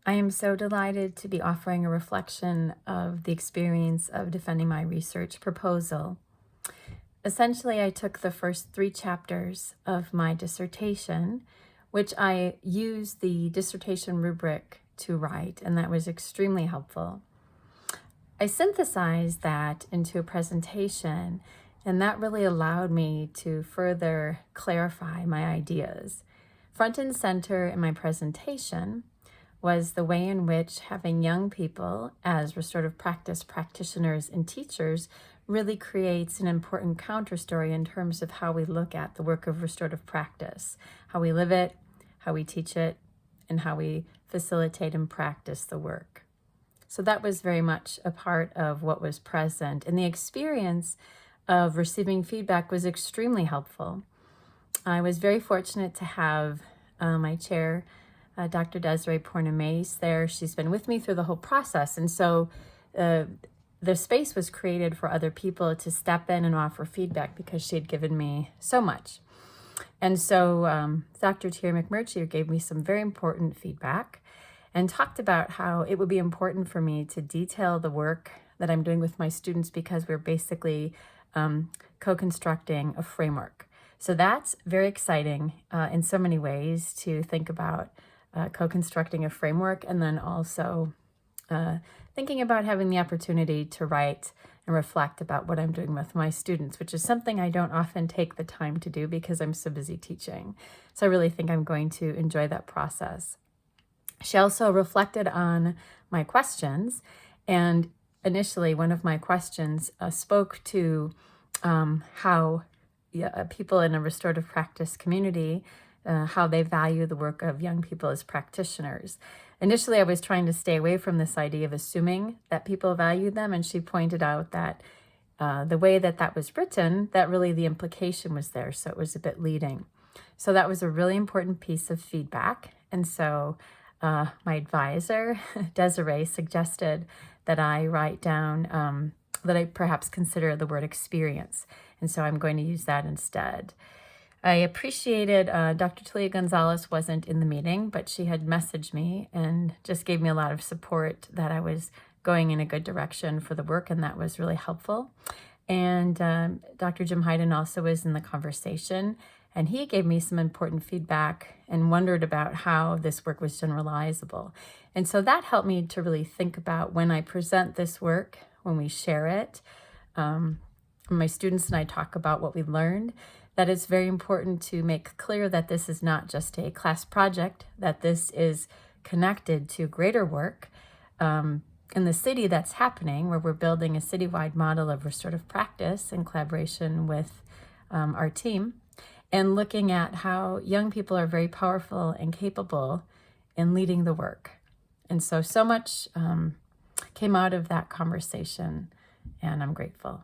I am so delighted to be offering a reflection of the experience of defending my research proposal. Essentially, I took the first 3 chapters of my dissertation, which I used the dissertation rubric to write, and that was extremely helpful. I synthesized that into a presentation, and that really allowed me to further clarify my ideas. Front and center in my presentation was the way in which having young people as restorative practice practitioners and teachers really creates an important counterstory in terms of how we look at the work of restorative practice, how we live it, how we teach it, and how we facilitate and practice the work. So that was very much a part of what was present, and the experience of receiving feedback was extremely helpful. I was very fortunate to have my chair, Dr. Desiree Pornamace there. She's been with me through the whole process. And so the space was created for other people to step in and offer feedback because she had given me so much. And so Dr. Thierry McMurtry gave me some very important feedback and talked about how it would be important for me to detail the work that I'm doing with my students because we're basically co-constructing a framework. So that's very exciting in so many ways to think about co-constructing a framework, and then also thinking about having the opportunity to write and reflect about what I'm doing with my students, which is something I don't often take the time to do because I'm so busy teaching. So I really think I'm going to enjoy that process. She also reflected on my questions, and initially one of my questions spoke to how people in a restorative practice community, how they value the work of young people as practitioners. Initially, I was trying to stay away from this idea of assuming that people value them, and she pointed out that the way that that was written, that really the implication was there, so it was a bit leading. So that was a really important piece of feedback, and so my advisor, Desiree, suggested that I write down, that I perhaps consider the word experience. And so I'm going to use that instead. I appreciated Dr. Talia Gonzalez wasn't in the meeting, but she had messaged me and just gave me a lot of support that I was going in a good direction for the work, and that was really helpful. And Dr. Jim Hayden also was in the conversation, and he gave me some important feedback and wondered about how this work was generalizable. And so that helped me to really think about when I present this work, when we share it, my students and I talk about what we learned, that it's very important to make clear that this is not just a class project, that this is connected to greater work in the city that's happening, where we're building a citywide model of restorative practice in collaboration with our team, and looking at how young people are very powerful and capable in leading the work. And so much came out of that conversation, and I'm grateful.